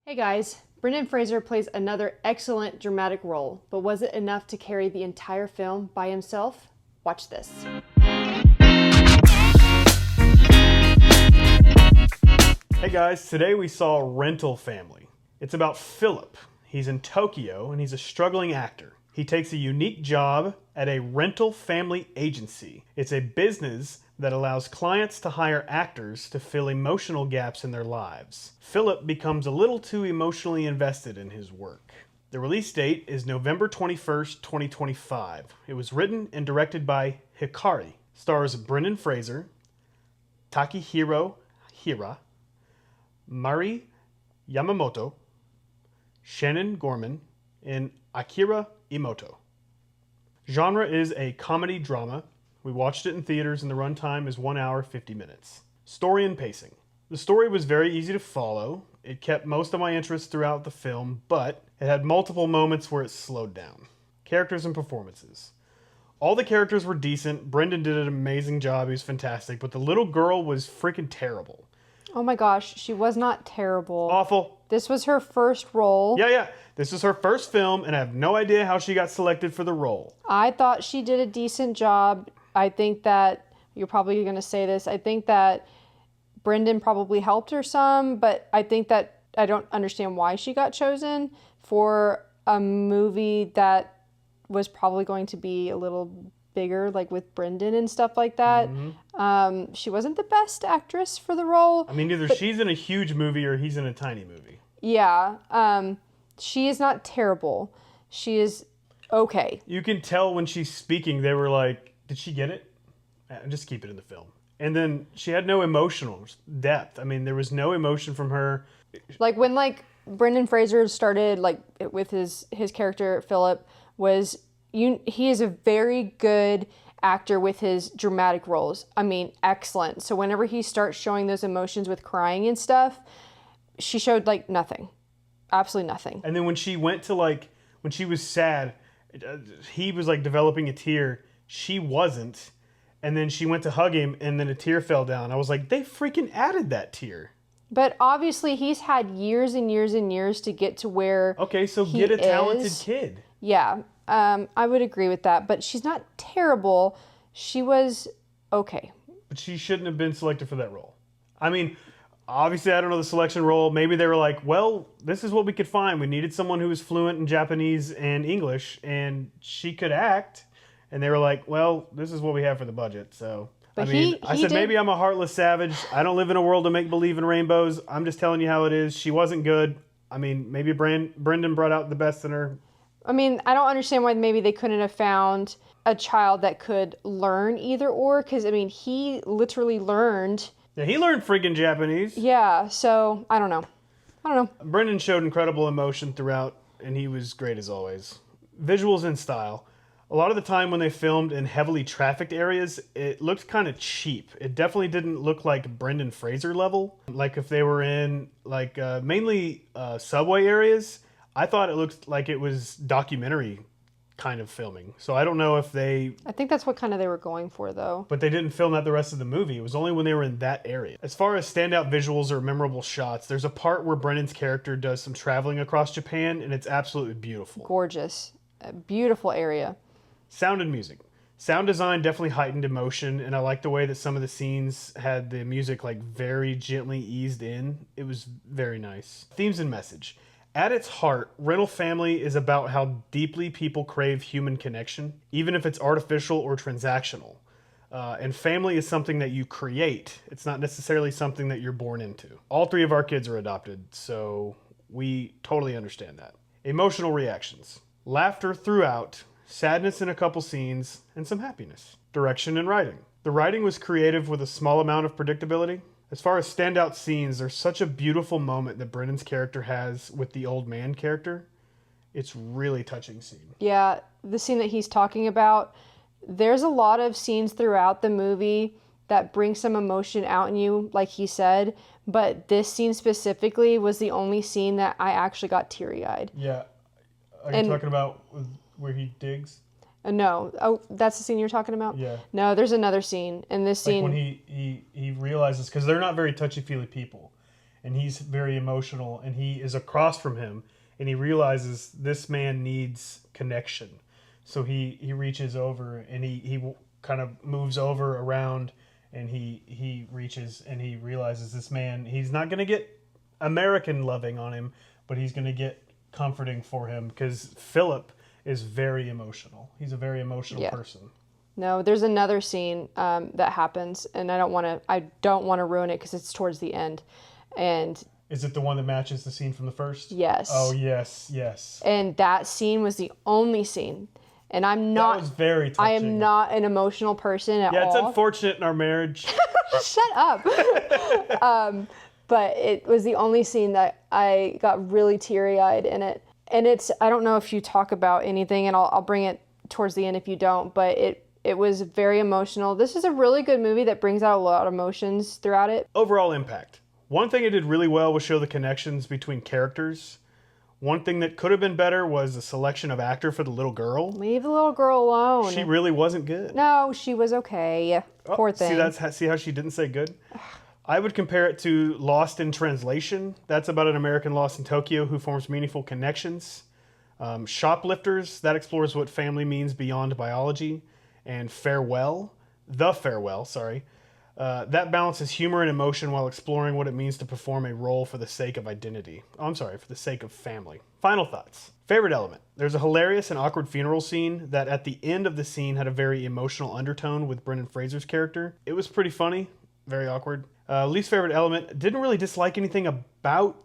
Hey guys, Brendan Fraser plays another excellent dramatic role, but was it enough to carry the entire film by himself? Watch this. Hey guys, today we saw Rental Family. It's about Phillip. He's in Tokyo and he's a struggling actor. He takes a unique job at a rental family agency. It's a business that allows clients to hire actors to fill emotional gaps in their lives. Phillip becomes a little too emotionally invested in his work. The release date is November 21st, 2025. It was written and directed by Hikari. Stars Brendan Fraser, Takehiro Hira, Mari Yamamoto, Shannon Gorman, and Akira Imoto. Genre is a comedy drama. We watched it in theaters and the runtime is 1 hour 50 minutes. Story and pacing. The story was very easy to follow. It kept most of my interest throughout the film, but it had multiple moments where it slowed down. Characters and performances. All the characters were decent. Brendan did an amazing job. He was fantastic, but the little girl was freaking terrible. Oh my gosh, she was not terrible. Awful. This was her first role. Yeah. This is her first film, and I have no idea how she got selected for the role. I thought she did a decent job. I think that, you're probably going to say this, I think that Brendan probably helped her some, but I think that I don't understand why she got chosen for a movie that was probably going to be a little bigger, like with Brendan and stuff like that. Mm-hmm. She wasn't the best actress for the role. I mean, either she's in a huge movie or he's in a tiny movie. Yeah. She is not terrible. She is okay. You can tell when she's speaking, they were like, did she get it? Just keep it in the film. And then she had no emotional depth. I mean, there was no emotion from her. Like when Brendan Fraser started with his character Phillip he is a very good actor with his dramatic roles. I mean, excellent. So whenever he starts showing those emotions with crying and stuff, she showed nothing. Absolutely nothing. And then when she went to when she was sad, he was developing a tear. She wasn't. And then she went to hug him and then a tear fell down. I was like, they freaking added that tear. But obviously he's had years and years and years to get to where Okay, so get a talented kid. Yeah. I would agree with that, but she's not terrible. She was okay. But she shouldn't have been selected for that role. I mean, obviously I don't know the selection role. Maybe they were like, well, this is what we could find. We needed someone who was fluent in Japanese and English, and she could act. And they were like, well, this is what we have for the budget. So, but I said, maybe I'm a heartless savage. I don't live in a world of make-believe in rainbows. I'm just telling you how it is. She wasn't good. I mean, maybe Brendan brought out the best in her. I mean, I don't understand why maybe they couldn't have found a child that could learn either or, because, I mean, he literally learned. Yeah, he learned friggin' Japanese. Yeah, so, I don't know. Brendan showed incredible emotion throughout, and he was great as always. Visuals and style. A lot of the time when they filmed in heavily trafficked areas, it looked kind of cheap. It definitely didn't look like Brendan Fraser level. Like if they were in mainly subway areas, I thought it looked like it was documentary kind of filming. So I don't know if they... I think that's what kind of they were going for, though. But they didn't film that the rest of the movie. It was only when they were in that area. As far as standout visuals or memorable shots, there's a part where Brendan's character does some traveling across Japan, and it's absolutely beautiful. Gorgeous. A beautiful area. Sound and music. Sound design definitely heightened emotion, and I like the way that some of the scenes had the music very gently eased in. It was very nice. Themes and message. At its heart, Rental Family is about how deeply people crave human connection, even if it's artificial or transactional. And family is something that you create. It's not necessarily something that you're born into. All three of our kids are adopted, so we totally understand that. Emotional reactions. Laughter throughout, sadness in a couple scenes, and some happiness. Direction and writing. The writing was creative with a small amount of predictability. As far as standout scenes, there's such a beautiful moment that Brendan's character has with the old man character. It's really touching scene. Yeah, the scene that he's talking about, there's a lot of scenes throughout the movie that bring some emotion out in you, like he said, but this scene specifically was the only scene that I actually got teary-eyed. Yeah. Are you talking about where he digs? No. Oh, that's the scene you're talking about? Yeah. No, there's another scene. And this scene... when he realizes, because they're not very touchy-feely people, and he's very emotional, and he is across from him, and he realizes this man needs connection. So he reaches over, and he kind of moves over around, and he reaches, and he realizes this man, he's not going to get American loving on him, but he's going to get comforting for him, because Phillip is very emotional. He's a very emotional person. No, there's another scene that happens, and I don't want to ruin it because it's towards the end. And is it the one that matches the scene from the first? Yes. Oh, yes. And that scene was the only scene. And I'm not... That was very touching. I am not an emotional person at all. Yeah, it's unfortunate in our marriage. Shut up. But it was the only scene that I got really teary-eyed in it. And I don't know if you talk about anything, and I'll bring it towards the end if you don't, but it was very emotional. This is a really good movie that brings out a lot of emotions throughout it. Overall impact. One thing it did really well was show the connections between characters. One thing that could have been better was the selection of actor for the little girl. Leave the little girl alone. She really wasn't good. No, she was okay. Poor thing. See how she didn't say good? I would compare it to Lost in Translation. That's about an American lost in Tokyo who forms meaningful connections. Shoplifters, that explores what family means beyond biology. And The Farewell, that balances humor and emotion while exploring what it means to perform a role for the sake of identity. For the sake of family. Final thoughts. Favorite element. There's a hilarious and awkward funeral scene that at the end of the scene had a very emotional undertone with Brendan Fraser's character. It was pretty funny, very awkward. Least favorite element. Didn't really dislike anything about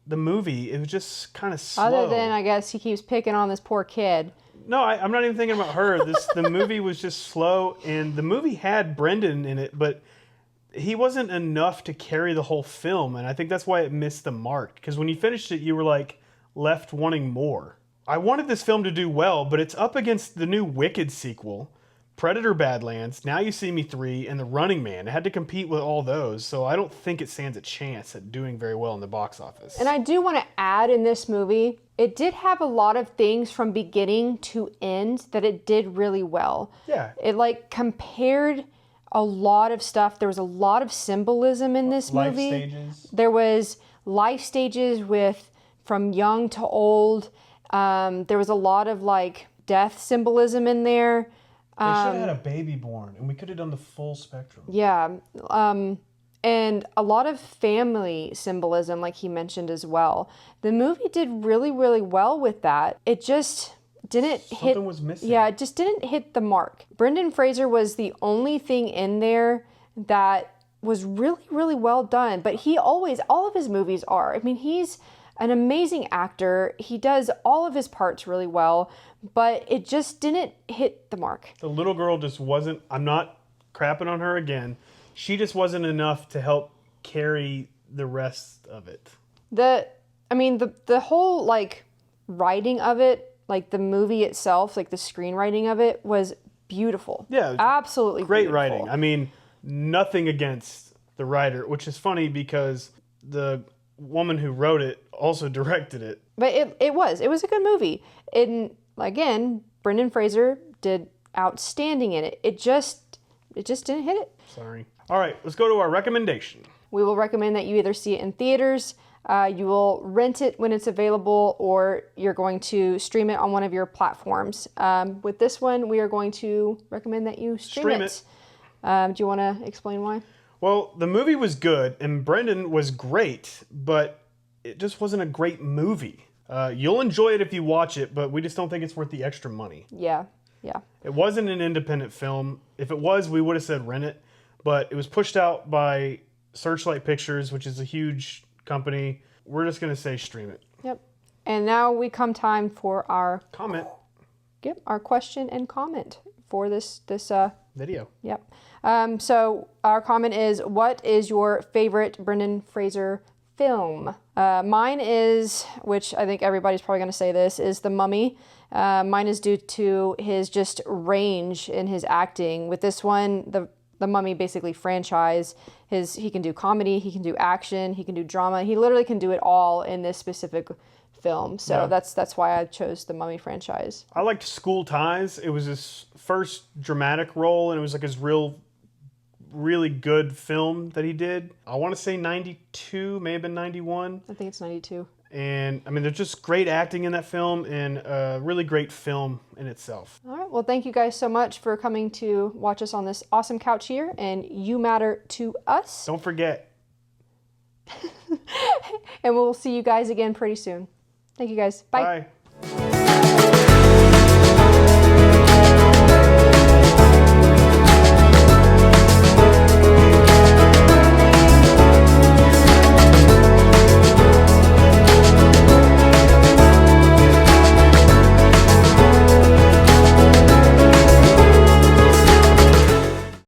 the movie. It was just kind of slow. Other than, I guess, he keeps picking on this poor kid. No, I'm not even thinking about her. The movie was just slow, and the movie had Brendan in it, but he wasn't enough to carry the whole film, and I think that's why it missed the mark. Because when you finished it, you were like left wanting more. I wanted this film to do well, but it's up against the new Wicked sequel, Predator: Badlands, Now You See Me 3, and The Running Man. It had to compete with all those, so I don't think it stands a chance at doing very well in the box office. And I do want to add, in this movie, it did have a lot of things from beginning to end that it did really well. Yeah. It compared a lot of stuff. There was a lot of symbolism in this movie. Life stages. There was life stages from young to old. There was a lot of death symbolism in there. They should have had a baby born, and we could have done the full spectrum. Yeah. And a lot of family symbolism, like he mentioned as well. The movie did really, really well with that. It just didn't hit... Something was missing. Yeah, it just didn't hit the mark. Brendan Fraser was the only thing in there that was really, really well done. But all of his movies are. I mean, he's an amazing actor. He does all of his parts really well, but it just didn't hit the mark. The little girl just wasn't... I'm not crapping on her again. She just wasn't enough to help carry the rest of it. The whole writing of it, the movie itself, the screenwriting of it was beautiful. Yeah. Absolutely great beautiful. writing. I mean, nothing against the writer, which is funny because the woman who wrote it also directed it. But it was a good movie. And again, Brendan Fraser did outstanding in it. It just didn't hit it. Sorry. All right, let's go to our recommendation. We will recommend that you either see it in theaters, you will rent it when it's available, or you're going to stream it on one of your platforms. With this one, we are going to recommend that you stream it. Do you want to explain why? Well, the movie was good, and Brendan was great, but it just wasn't a great movie. You'll enjoy it if you watch it, but we just don't think it's worth the extra money. Yeah. It wasn't an independent film. If it was, we would have said rent it. But it was pushed out by Searchlight Pictures, which is a huge company. We're just going to say stream it. Yep. And now we come time for our... Comment. Yep, our question and comment for this video. Yep. So our comment is, what is your favorite Brendan Fraser film? Mine is, which I think everybody's probably going to say this, is The Mummy. Mine is due to his just range in his acting. With this one, the Mummy basically franchise, he can do comedy, he can do action, he can do drama. He literally can do it all in this specific film. So yeah. That's why I chose the Mummy franchise. I liked School Ties. It was his first dramatic role, and it was his real really good film that he did. I want to say 92, may have been 91. I think it's 92. And I mean, there's just great acting in that film and a really great film in itself. All right. Well, thank you guys so much for coming to watch us on this awesome couch here. And you matter to us. Don't forget. And we'll see you guys again pretty soon. Thank you guys. Bye. Bye.